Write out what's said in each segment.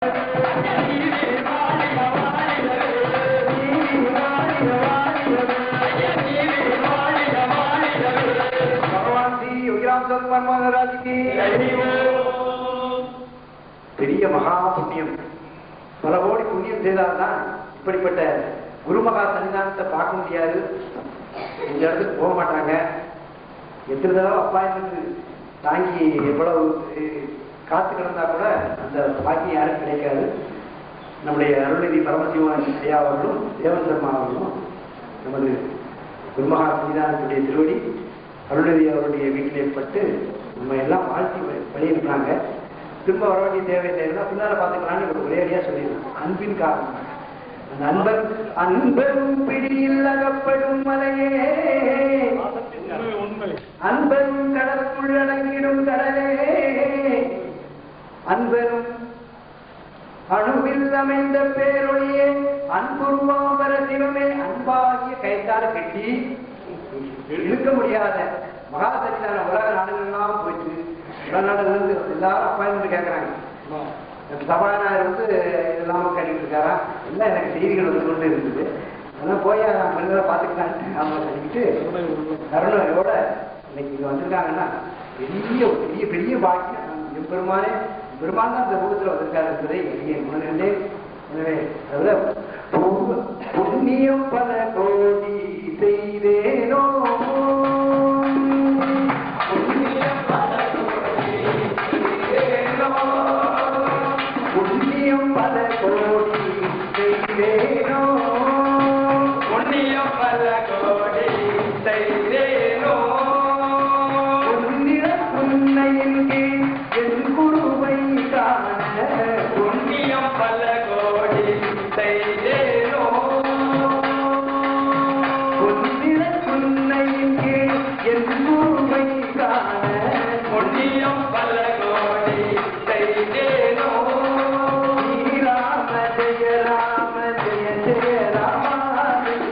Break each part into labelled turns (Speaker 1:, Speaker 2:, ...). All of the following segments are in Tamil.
Speaker 1: பெரிய மகா புண்ணியம், பல கோடி புண்ணியம் செய்தால்தான் இப்படிப்பட்ட குருமகா சன்னிதானத்தை பார்க்க முடியாது. இந்த இடத்துக்கு போக மாட்டாங்க. எத்தனை தடவை அப்பாயின்மெண்ட் தாங்கி எவ்வளவு காத்து கிடந்தா கூட அந்த பாக்கியம் யாரும் கிடைக்காது. நம்முடைய அருள்நிதி பரமசிவன் ஐயா அவர்களும் தேவன் சர்மா அவர்களும் நமது குருமகா சன்னிதானத்துடைய திருவடி அருள்நிதி அவருடைய வீட்டில் ஏற்பட்டு நம்ம எல்லாம் வாழ்த்தி வெளியிருக்கிறாங்க. திரும்ப வர வேண்டிய தேவையில்லைன்னா பின்னால பார்த்துக்கலான்னு ஒரேடியா சொல்லிடுறோம். அன்பின் காரணம் அந்த அன்பரும் பிடியில் அகப்படும் மலையே, அன்பரும் கடலுக்குள் அடங்கிடும் கடலே, அன்பரும் அணுவில் அமைந்த பேரொழியே, அன்புருவாம்பர சிவமே, அன்பாகிய கைத்தால கட்டி இழுக்க முடியாத மகாசரியான உலக நாடுகள்லாம் போயிட்டு உலக நாடுகள் இருந்து எல்லாரும் அப்பாயின்மெண்ட் கேட்கறாங்க. சபாநாயகர் இதெல்லாம் கட்டிட்டு இருக்காரா, எல்லாம் எனக்கு செய்திகள் வந்து கொண்டு இருந்தது. அதெல்லாம் போய் நான் மனிதரை பார்த்துக்கிட்டான் நாம சொல்லிக்கிட்டு கருணையோட இன்னைக்கு இங்க வந்திருக்காங்கன்னா பெரிய பெரிய பெரிய பாக்கியம். எம்பெருமானே பெருமான் தான் இந்த ரூபத்தில் வந்திருக்காரு என்பதை எளிய உணர்ந்தே. எனவே புண்ணியம் பல கோடி செய்தேனோ, புண்ணியம் பல கோடி செய்தேனோ, புண்ணியம் பல கோடி செய்தேனோ, புண்ணிய புன்னையின் கீழ் என் குருவை காண, புண்ணியம் பல கோடி செய்தேனோ, புண்ணிய புன்னையின் கீழ் என் குருவை காண, புண்ணியம் பல கோடி செய்தேனோ. ராம ஜெய ராம ஜெய ஜெய ராமானும்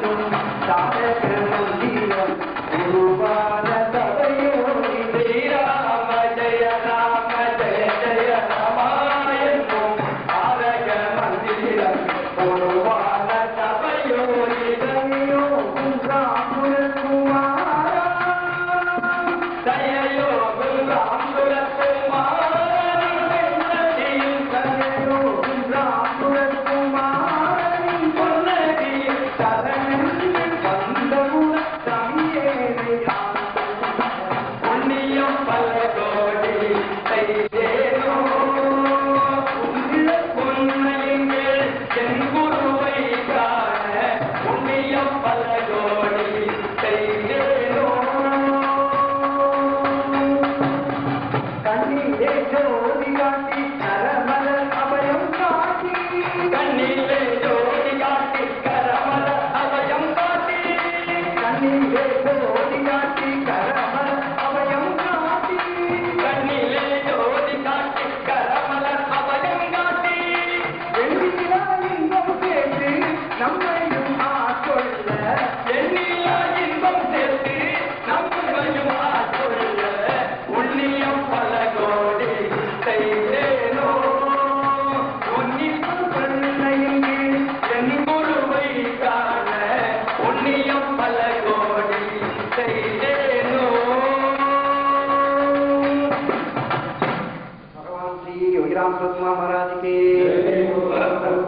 Speaker 1: தாரக மந்திரம் குருவான சபையோடி, ஸ்ரீராம ஜெய ராம ஜெய ஜெய ராமாயணம் தாரக மந்திரம் குருவான சபையோடி, தனியோ ராமுகுமாரா தயயோ ராமுகுமாரா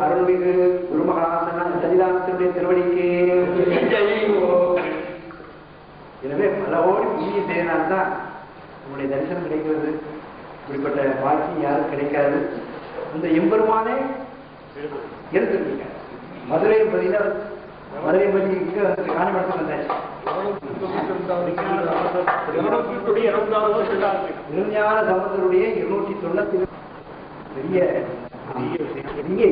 Speaker 1: அருள்மிகு குருமகாசன சன்னிதானத்தினுடைய திருவடிக்கு. எனவே பல ஓடி புண்ணிய செய்யனால்தான் உங்களுடைய தரிசனம் கிடைக்கிறது. இப்படிப்பட்ட பாக்கியம் யாரும் கிடைக்காது. இந்த எம்பெருமானே எடுத்துருக்கீங்க. மதுரை பதினா மதுரை பதி காணிமடத்தில் வந்தாச்சு. திருஞான சம்பந்தருடைய 290 பெரிய பெரிய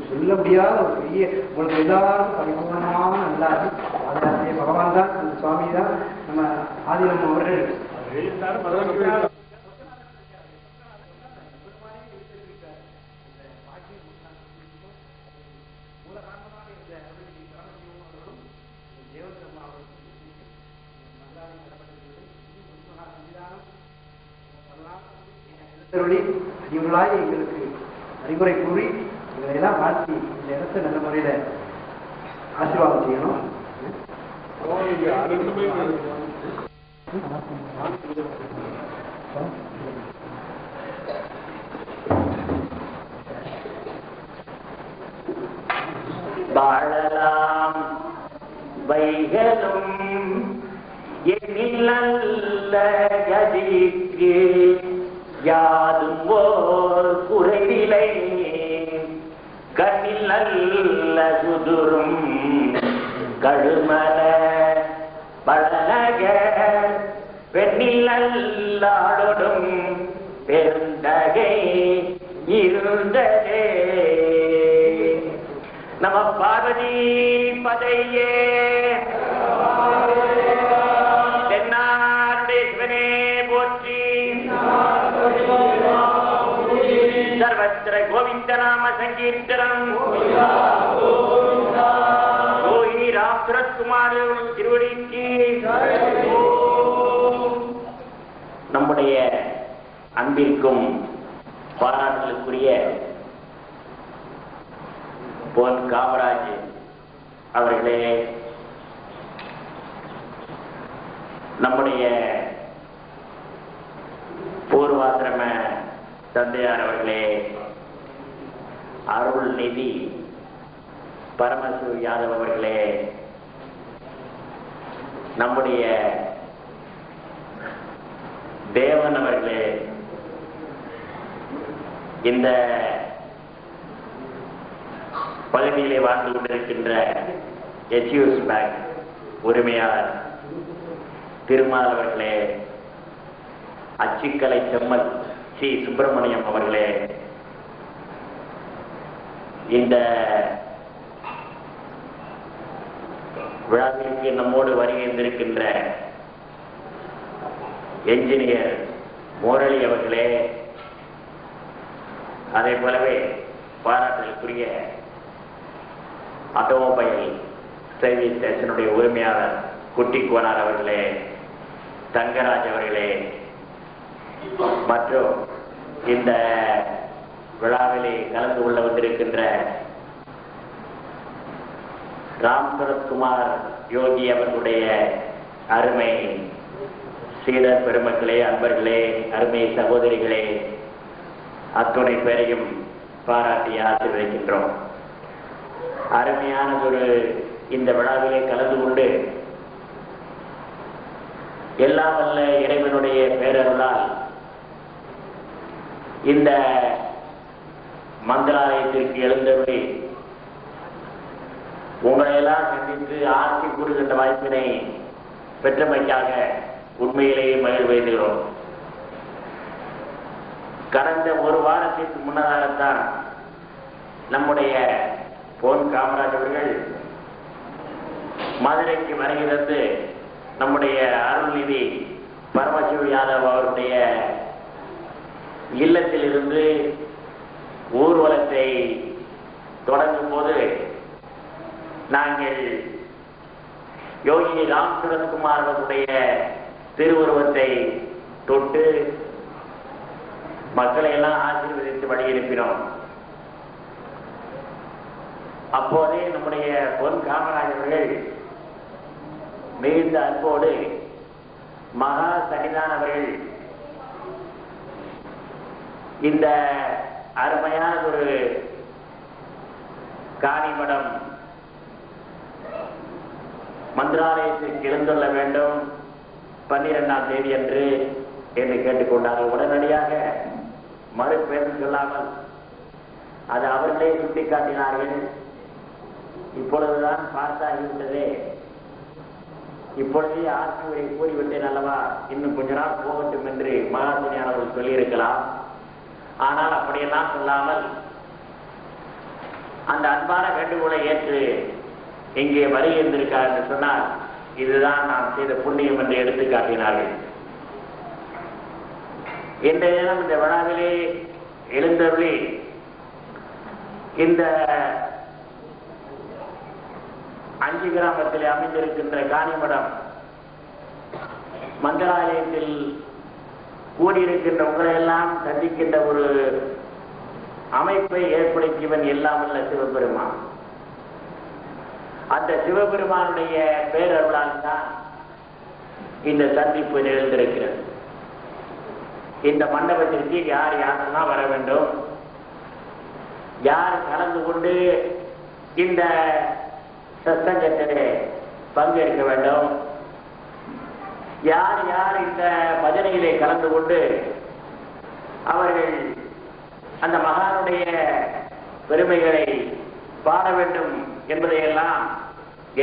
Speaker 1: சொல்ல முடியாத ஒரு பெரிய உங்களுக்கு எல்லாரும் பரிபூர்ணமான நல்லாது. அதனாலே பகவான் தான், அந்த சுவாமி தான் நம்ம ஆதினம் அவர்கள் இவர்களாய் எங்களுக்கு அறிவுரை கூறி இதையெல்லாம் மாற்றி இந்த இடத்தை நல்ல முறையில ஆசீர்வாதம் செய்யணும்.
Speaker 2: வாழலாம் வைகளும் எண்ணில் கதிக்கு யாதும் ஓர் குறைவிலை கண்ணில் நல்ல குதுரும் கழுமல பழக பெண்ணில் நல்லாடொடும் பெருந்தகை இருந்ததே. நம பார்வதி பதையே தென்னாருடைய சிவனே போற்றி. சர்வத்திர கோவிந்த நாம சங்கீர்த்தனம். கோயினி ராம் சுரத்குமார் திருவடிக்கு. நம்முடைய அன்பிற்கும் பாராட்டுதலுக்குரிய பொன் காமராஜ் அவர்களே, நம்முடைய பூர்வாசிரம தந்தையார் அவர்களே, அருள் நிதி பரமசிவ யாதவ் அவர்களே, நம்முடைய தேவன் அவர்களே, இந்த பகுதியிலே வாழ்ந்து கொண்டிருக்கின்ற HUS பேங்க் உரிமையாளர் திருமால் அவர்களே, அச்சுக்கலை செம்மல் சி சுப்பிரமணியம் அவர்களே, இந்த விழாவிற்கு நம்மோடு வருகின்றிருக்கின்ற என்ஜினியர் முரளி அவர்களே, அதே போலவே பாராட்டுதலுக்குரிய ஆட்டோமொபைல் சர்வீஸ் ஸ்டேஷனுடைய உரிமையாளர் குட்டிக்குவனார் அவர்களே, தங்கராஜ் அவர்களே, மற்றும் இந்த விழாவிலே கலந்து கொள்ள வந்திருக்கின்ற ராம் சரத்குமார் யோகி அவர்களுடைய அருமை சீடர் பெருமக்களே, அன்பர்களே, அருமை சகோதரிகளே, அத்துணை பேரையும் பாராட்டி ஆசீர்வதிக்கின்றோம். அருமையானதொரு இந்த விழாவிலே கலந்து கொண்டு எல்லாம் வல்ல இறைவனுடைய பேரருளால் இந்த மந்திராலயத்திற்கு எழுந்தருளி உங்களையெல்லாம் சந்தித்து ஆட்சி கூறுகின்ற வாய்ப்பினை பெற்றமைக்காக உண்மையிலேயே மகிழ்வெய்கிறோம். கடந்த ஒரு வாரத்திற்கு முன்னதாகத்தான் நம்முடைய பொன் காமராஜ் அவர்கள் மதுரைக்கு வருகை தந்து நம்முடைய அருள்நிதி பரமசிவ யாதவ் அவருடைய இல்லத்தில் இருந்து ஊர்வலத்தை தொடங்கும் போது நாங்கள் யோகி ராம் சுரத்குமார் அவருடைய திருவுருவத்தை தொட்டு மக்களை எல்லாம் ஆசீர்வதித்து வழி அனுப்பினோம். அப்போதே நம்முடைய பொன் காமராஜ் அவர்கள் மிகுந்த அன்போடு மகா சன்னிதான அவர்கள் இந்த அருமையான ஒரு காணிமடம் மந்திராலயத்திற்கு எழுந்துள்ள வேண்டும் 12ஆம் தேதி அன்று என்று கேட்டுக்கொண்டார்கள். உடனடியாக மறுபேர் சொல்லாமல் அது அவர்களே சுட்டிக்காட்டினார்கள். இப்பொழுதுதான் பார்த்தாகிவிட்டதே, இப்பொழுதே ஆட்சியுரை கூறிவிட்டேன் அல்லவா, இன்னும் கொஞ்ச நாள் போகட்டும் என்று மகாத்மனியானவர்கள் சொல்லியிருக்கலாம். ஆனால் அப்படியெல்லாம் சொல்லாமல் அந்த அன்பான வேண்டுகோளை ஏற்று இங்கே வருகின்றிருக்கார் என்று சொன்னால் இதுதான் நாம் செய்த புண்ணியம் என்று எடுத்து காட்டினார்கள். இன்றைய தினம் இந்த விழாவிலே எழுந்தருளி இந்த 5 கிராமத்தில் அமைந்திருக்கின்ற காணிமடம் மந்திராலயத்தில் கூடியிருக்கின்ற உங்களை எல்லாம் சந்திக்கின்ற ஒரு அமைப்பை ஏற்படுத்தியவன் எல்லாம் அல்ல சிவபெருமான். அந்த சிவபெருமானுடைய பேரருளால் தான் இந்த சந்திப்பு நிகழ்ந்திருக்கிறது. இந்த மண்டபத்திற்கு யார் யாரெல்லாம் வர வேண்டும், யார் கலந்து கொண்டு இந்த சத்சங்கத்திலே பங்கேற்க வேண்டும், யார் யார் இந்த பஜனையிலே கலந்து கொண்டு அவர்கள் அந்த மகானுடைய பெருமைகளை பாட வேண்டும் என்பதையெல்லாம்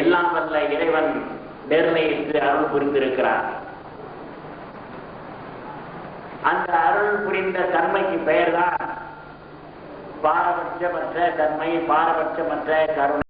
Speaker 2: எல்லாம் வல்ல இறைவன் நிர்ணயித்து அருள் புரிந்திருக்கிறார். அந்த அருள் புரிந்த தன்மைக்கு பெயர்தான் பாரபட்சமற்ற தன்மை, பாரபட்சமற்ற கருணை.